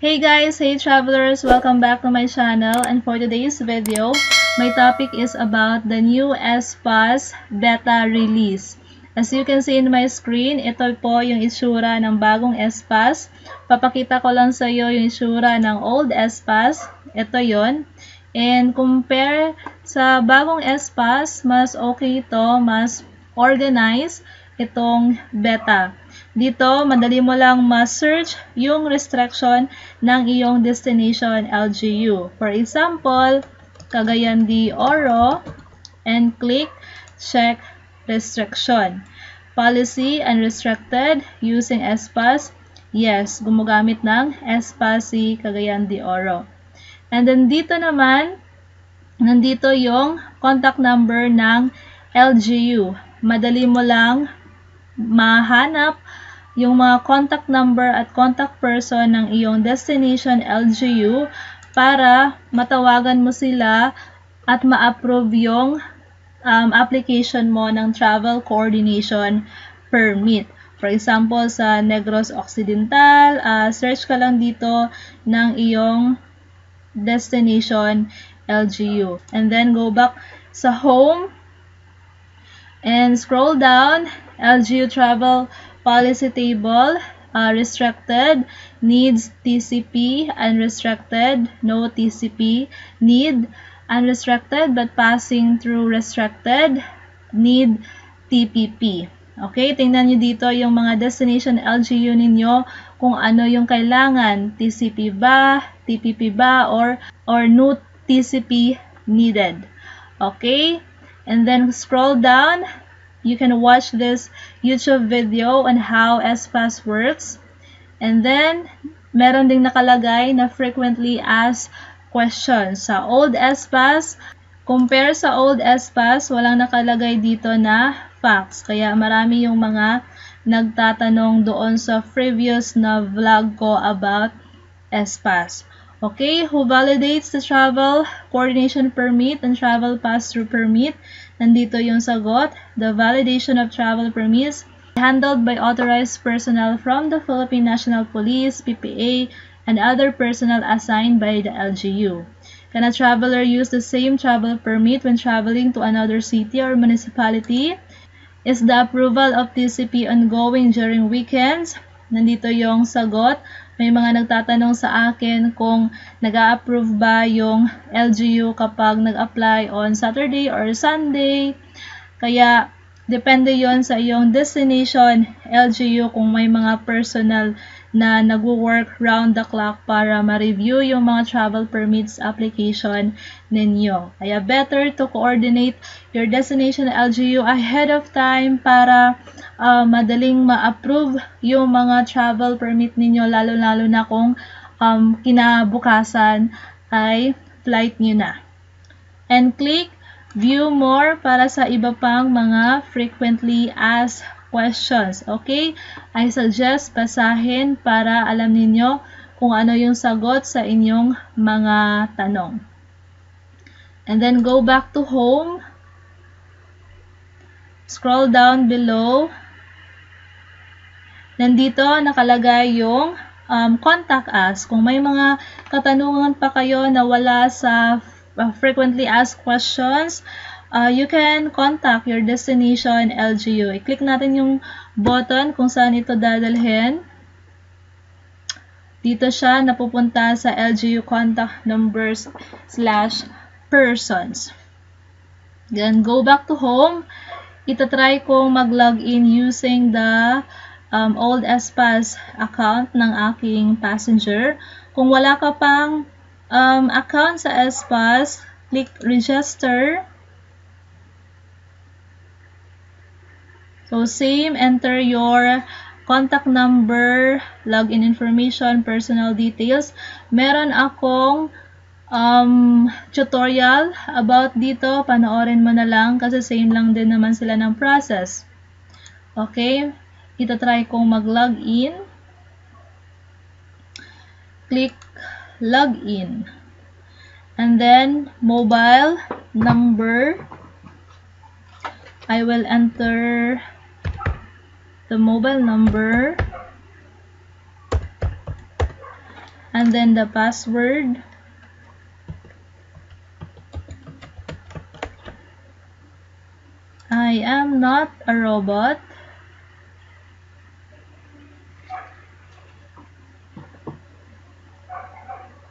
Hey guys, hey travelers, welcome back to my channel, and for today's video, my topic is about the new s-pass beta release. As you can see in my screen, ito po yung itsura ng bagong s-pass. Papakita ko lang sa iyo yung itsura ng old s-pass. Ito yon. And compare sa bagong s-pass, mas okay ito, mas organized itong beta. Dito, madali mo lang ma-search yung restriction ng iyong destination LGU. For example, Cagayan de Oro, and click Check Restriction. Policy unrestricted using s-pass. Yes, gumagamit ng s-pass si Cagayan de Oro. And then dito naman, nandito yung contact number ng LGU. Madali mo lang mahanap yung mga contact number at contact person ng iyong destination LGU para matawagan mo sila at ma-approve yung application mo ng travel coordination permit. For example, sa Negros Occidental, search ka lang dito ng iyong destination LGU. And then go back sa home and scroll down, LGU travel policy table, restricted, needs TCP, unrestricted, no TCP, need, unrestricted but passing through restricted, need TPP. Okay, tingnan nyo dito yung mga destination LGU ninyo kung ano yung kailangan, TCP ba, TPP ba, or no TCP needed. Okay, and then scroll down. You can watch this YouTube video on how s-pass works. And then, meron ding nakalagay na frequently asked questions. Sa old s-pass, compare sa old s-pass, walang nakalagay dito na facts. Kaya marami yung mga nagtatanong doon sa previous na vlog ko about s-pass. Okay, who validates the travel coordination permit and travel pass-through permit? Nandito yung sagot. The validation of travel permits handled by authorized personnel from the Philippine National Police, PPA, and other personnel assigned by the LGU. Can a traveler use the same travel permit when traveling to another city or municipality? Is the approval of TCP ongoing during weekends? Nandito yung sagot. May mga nagtatanong sa akin kung nag-a-approve ba yung LGU kapag nag-apply on Saturday or Sunday. Kaya, depende yon sa iyong destination LGU kung may mga personnel na nag-work round the clock para ma-review yung mga travel permits application ninyo. Kaya, better to coordinate your destination LGU ahead of time para madaling ma-approve yung mga travel permit ninyo, lalo-lalo na kung kinabukasan ay flight nyo na. And click View More para sa iba pang mga frequently asked questions. Okay? I suggest basahin para alam ninyo kung ano yung sagot sa inyong mga tanong. And then go back to home. Scroll down below. Nandito nakalagay yung contact us. Kung may mga katanungan pa kayo na wala sa frequently asked questions, you can contact your destination LGU. I-click natin yung button kung saan ito dadalhin. Dito siya napupunta sa LGU contact numbers /persons. Then go back to home. Itatry kong mag-login using the old s-pass account ng aking passenger. Kung wala ka pang account sa s-pass, click register. So same, enter your contact number, login information, personal details. Meron akong tutorial about dito, panoorin mo na lang kasi same lang din naman sila ng process. Okay, itatry kong mag-login. Click login. And then mobile number. I will enter the mobile number. and then the password. I am not a robot.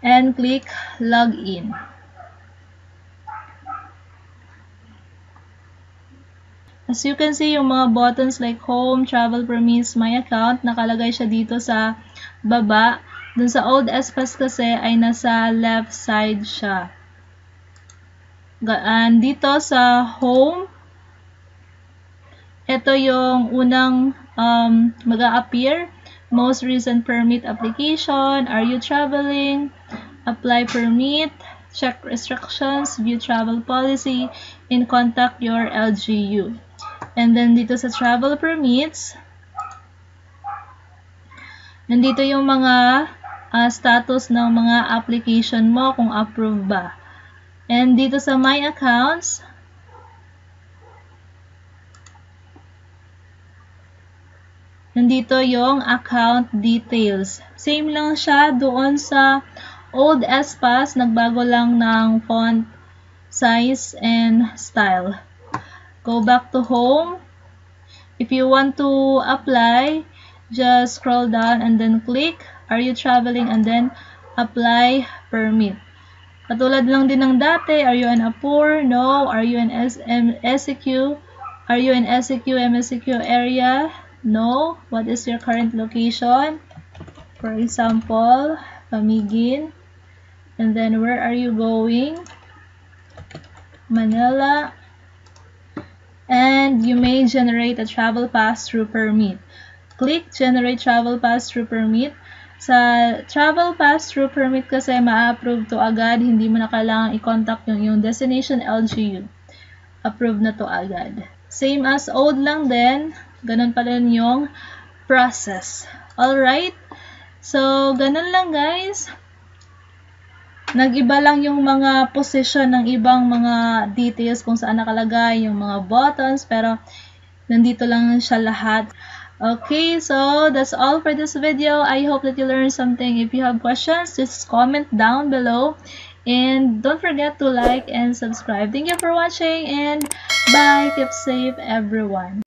And click login. As you can see, yung mga buttons like home, travel permits, my account, nakalagay siya dito sa baba. Dun sa old s-pass kasi ay nasa left side siya. And dito sa home, ito yung unang mag-a-appear. Most recent permit application, are you traveling, apply permit, check restrictions, view travel policy, and contact your LGU. And then dito sa travel permits, nandito yung mga status ng mga application mo kung approved ba. And dito sa my accounts, nandito yung account details. Same lang siya doon sa old s-pass, nagbago lang ng font, size, and style. Go back to home. If you want to apply, just scroll down and then click, are you traveling, and then apply permit. Katulad lang din ng dati, are you an APUR? No. Are you an SEQ? Are you an SEQ, MSEQ area? No. What is your current location? For example, Pamigin. And then where are you going? Manila. And you may generate a travel pass-through permit. Click generate travel pass-through permit. Sa travel pass-through permit kasi ma-approve to agad, hindi mo na kailangan i-contact yung destination LGU. Approve na to agad. Same as old lang din, ganun pa rin yung process. Alright? So, ganun lang guys. Nag-iba lang yung mga position ng ibang mga details kung saan nakalagay yung mga buttons, pero nandito lang siya lahat. Okay, so that's all for this video. I hope that you learned something. If you have questions, just comment down below. And don't forget to like and subscribe. Thank you for watching, and bye. Keep safe, everyone.